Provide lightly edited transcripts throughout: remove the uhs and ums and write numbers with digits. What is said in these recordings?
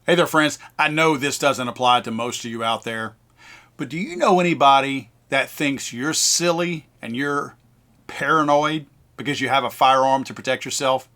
Hey there, friends. I know this doesn't apply to most of you out there, but do you know anybody that thinks you're silly and you're paranoid because you have a firearm to protect yourself?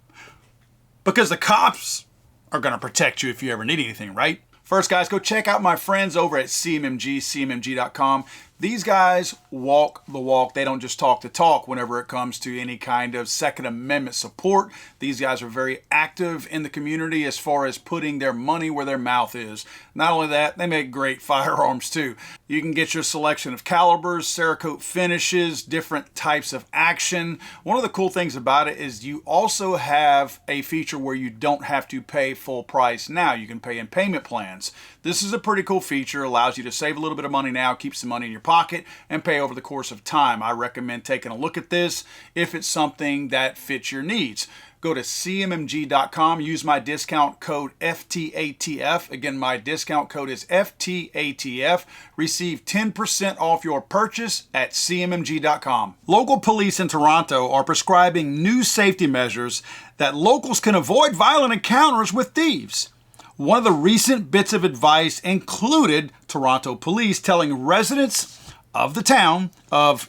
Because the cops are going to protect you if you ever need anything, right? First, guys, go check out my friends over at cmgcom. These guys walk the walk. They don't just talk the talk whenever it comes to any kind of Second Amendment support. These guys are very active in the community as far as putting their money where their mouth is. Not only that, they make great firearms too. You can get your selection of calibers, Cerakote finishes, different types of action. One of the cool things about it is you also have a feature where you don't have to pay full price now. You can pay in payment plans. This is a pretty cool feature. Allows you to save a little bit of money now, keeps the money in your pocket, and pay over the course of time. I recommend taking a look at this if it's something that fits your needs. Go to cmgcom, use my discount code FTATF. Again, my discount code is FTATF. Receive 10% off your purchase at cmgcom. Local police in Toronto are prescribing new safety measures that locals can avoid violent encounters with thieves. One of the recent bits of advice included Toronto police telling residents of the town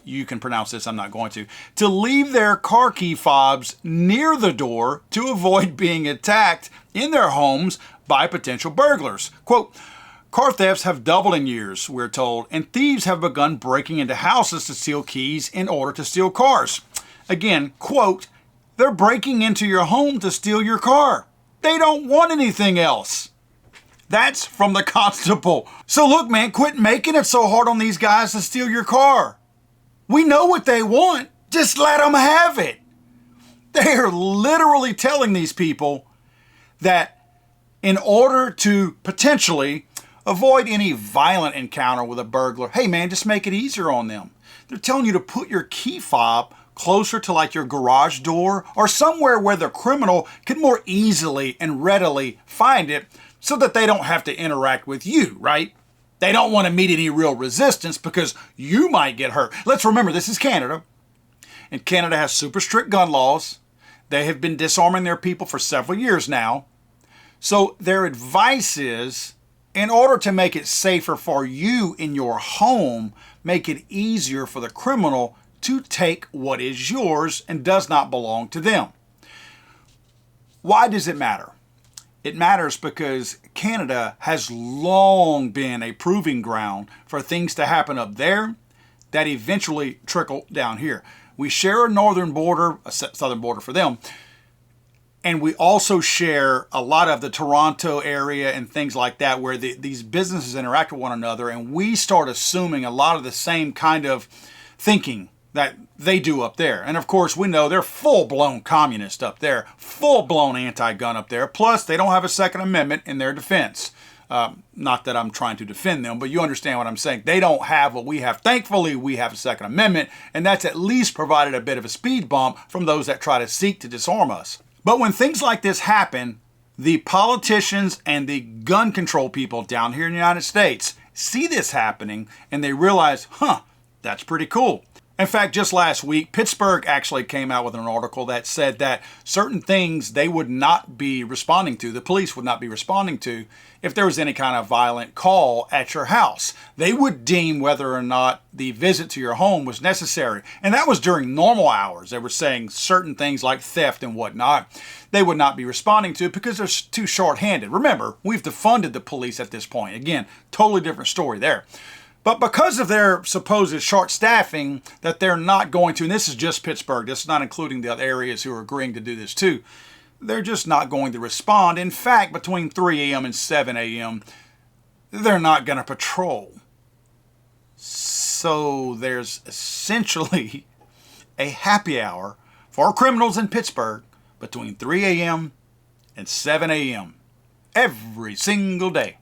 you can pronounce this, I'm not going to leave their car key fobs near the door to avoid being attacked in their homes by potential burglars. Quote, car thefts have doubled in years, we're told, and thieves have begun breaking into houses to steal keys in order to steal cars. Again, quote, they're breaking into your home to steal your car. They don't want anything else. That's from the constable. So look, man, quit making it so hard on these guys to steal your car. We know what they want. Just let them have it. They are literally telling these people that in order to potentially avoid any violent encounter with a burglar, hey man, just make it easier on them. They're telling you to put your key fob closer to like your garage door or somewhere where the criminal can more easily and readily find it so that they don't have to interact with you, right? They don't want to meet any real resistance because you might get hurt. Let's remember, this is Canada, and Canada has super strict gun laws. They have been disarming their people for several years now. So their advice is, in order to make it safer for you in your home, make it easier for the criminal to take what is yours and does not belong to them. Why does it matter? It matters because Canada has long been a proving ground for things to happen up there that eventually trickle down here. We share a northern border, a southern border for them, and we also share a lot of the Toronto area and things like that where these businesses interact with one another, and we start assuming a lot of the same kind of thinking that they do up there. And of course, we know they're full-blown communist up there, full-blown anti-gun up there. Plus, they don't have a Second Amendment in their defense. Not that I'm trying to defend them, but you understand what I'm saying. They don't have what we have. Thankfully, we have a Second Amendment, and that's at least provided a bit of a speed bump from those that try to seek to disarm us. But when things like this happen, the politicians and the gun control people down here in the United States see this happening, and they realize, that's pretty cool. In fact, just last week, Pittsburgh actually came out with an article that said that certain things they would not be responding to, the police would not be responding to, if there was any kind of violent call at your house. They would deem whether or not the visit to your home was necessary. And that was during normal hours. They were saying certain things like theft and whatnot they would not be responding to because they're too short-handed. Remember, we've defunded the police at this point. Again, totally different story there. But because of their supposed short staffing, that they're not going to, and this is just Pittsburgh, this is not including the other areas who are agreeing to do this too, they're just not going to respond. In fact, between 3 a.m. and 7 a.m., they're not going to patrol. So there's essentially a happy hour for criminals in Pittsburgh between 3 a.m. and 7 a.m. every single day.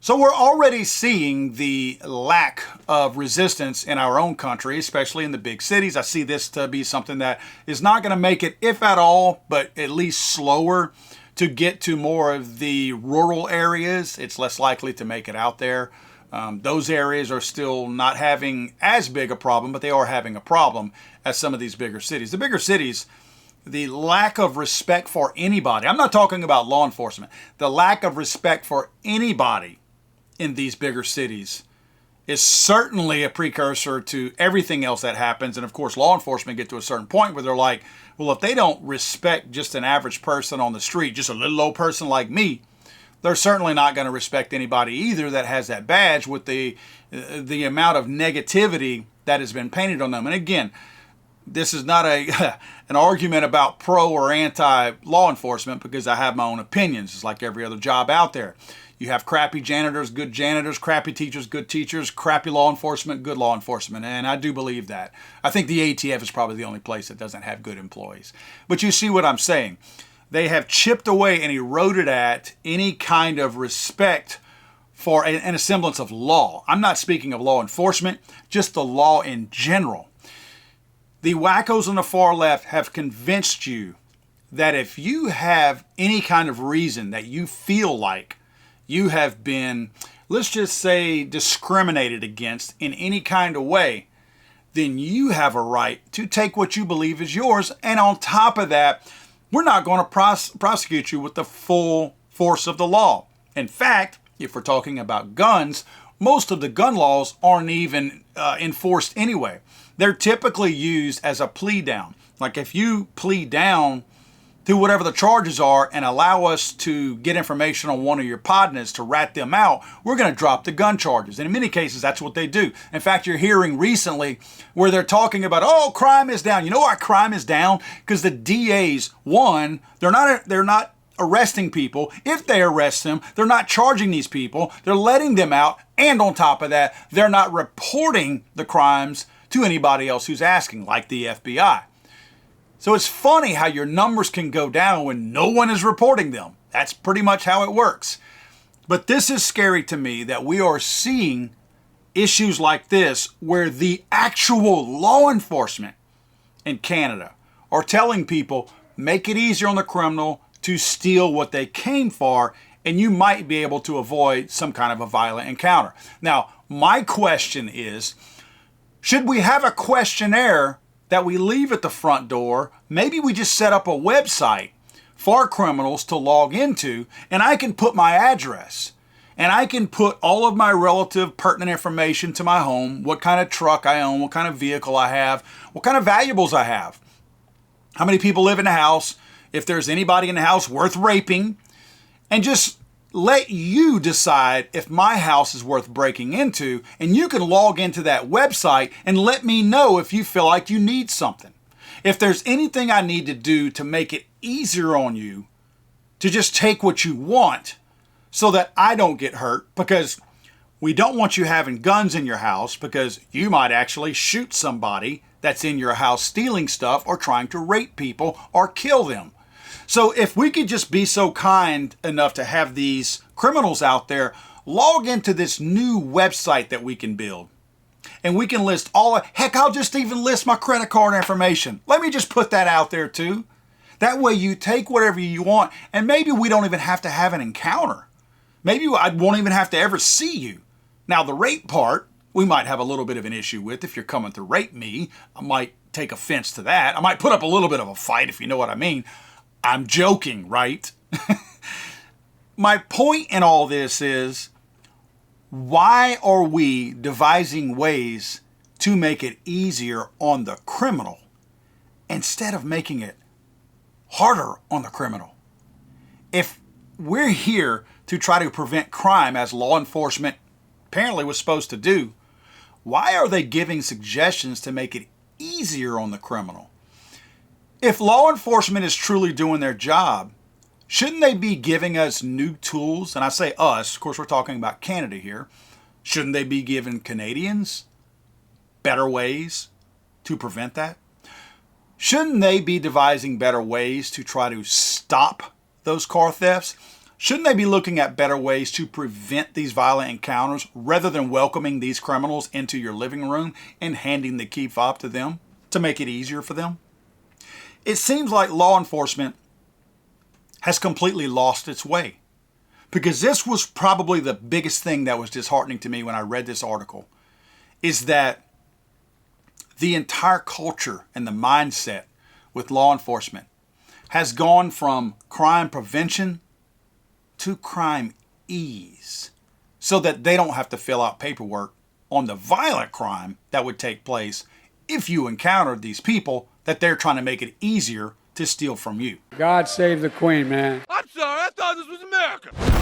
So we're already seeing the lack of resistance in our own country, especially in the big cities. I see this to be something that is not going to make it, if at all, but at least slower to get to more of the rural areas. It's less likely to make it out there. Those areas are still not having as big a problem, but they are having a problem as some of these bigger cities. The bigger cities, the lack of respect for anybody. I'm not talking about law enforcement. The lack of respect for anybody in these bigger cities is certainly a precursor to everything else that happens. And of course, law enforcement get to a certain point where they're like, well, if they don't respect just an average person on the street, just a little old person like me, they're certainly not going to respect anybody either that has that badge with the amount of negativity that has been painted on them. And again, this is not an argument about pro or anti law enforcement, because I have my own opinions. It's like every other job out there. You have crappy janitors, good janitors, crappy teachers, good teachers, crappy law enforcement, good law enforcement. And I do believe that. I think the ATF is probably the only place that doesn't have good employees. But you see what I'm saying. They have chipped away and eroded at any kind of respect for and a semblance of law. I'm not speaking of law enforcement, just the law in general. The wackos on the far left have convinced you that if you have any kind of reason that you feel like you have been, let's just say, discriminated against in any kind of way, then you have a right to take what you believe is yours. And on top of that, we're not going to prosecute you with the full force of the law. In fact, if we're talking about guns, most of the gun laws aren't even enforced anyway. They're typically used as a plea down. Like if you plead down to whatever the charges are and allow us to get information on one of your partners to rat them out, we're going to drop the gun charges. And in many cases, that's what they do. In fact, you're hearing recently where they're talking about, oh, crime is down. You know why crime is down? Because the DAs, one, they're not arresting people. If they arrest them, they're not charging these people. They're letting them out. And on top of that, they're not reporting the crimes to anybody else who's asking, like the FBI. So it's funny how your numbers can go down when no one is reporting them. That's pretty much how it works. But this is scary to me that we are seeing issues like this where the actual law enforcement in Canada are telling people, make it easier on the criminal to steal what they came for, and you might be able to avoid some kind of a violent encounter. Now, my question is, should we have a questionnaire that we leave at the front door? Maybe we just set up a website for criminals to log into, and I can put my address and I can put all of my relative pertinent information to my home, what kind of truck I own, what kind of vehicle I have, what kind of valuables I have, how many people live in the house, if there's anybody in the house worth raping, and just let you decide if my house is worth breaking into, and you can log into that website and let me know if you feel like you need something. If there's anything I need to do to make it easier on you to just take what you want so that I don't get hurt, because we don't want you having guns in your house because you might actually shoot somebody that's in your house stealing stuff or trying to rape people or kill them. So if we could just be so kind enough to have these criminals out there log into this new website that we can build, and we can list heck, I'll just even list my credit card information. Let me just put that out there too. That way you take whatever you want, and maybe we don't even have to have an encounter. Maybe I won't even have to ever see you. Now the rape part, we might have a little bit of an issue with. If you're coming to rape me, I might take offense to that. I might put up a little bit of a fight, if you know what I mean. I'm joking, right? My point in all this is, why are we devising ways to make it easier on the criminal instead of making it harder on the criminal? If we're here to try to prevent crime, as law enforcement apparently was supposed to do, why are they giving suggestions to make it easier on the criminal? If law enforcement is truly doing their job, shouldn't they be giving us new tools? And I say us, of course we're talking about Canada here. Shouldn't they be giving Canadians better ways to prevent that? Shouldn't they be devising better ways to try to stop those car thefts? Shouldn't they be looking at better ways to prevent these violent encounters rather than welcoming these criminals into your living room and handing the key fob to them to make it easier for them? It seems like law enforcement has completely lost its way, because this was probably the biggest thing that was disheartening to me when I read this article, is that the entire culture and the mindset with law enforcement has gone from crime prevention to crime ease, so that they don't have to fill out paperwork on the violent crime that would take place if you encountered these people that they're trying to make it easier to steal from you. God save the Queen, man. I'm sorry, I thought this was America.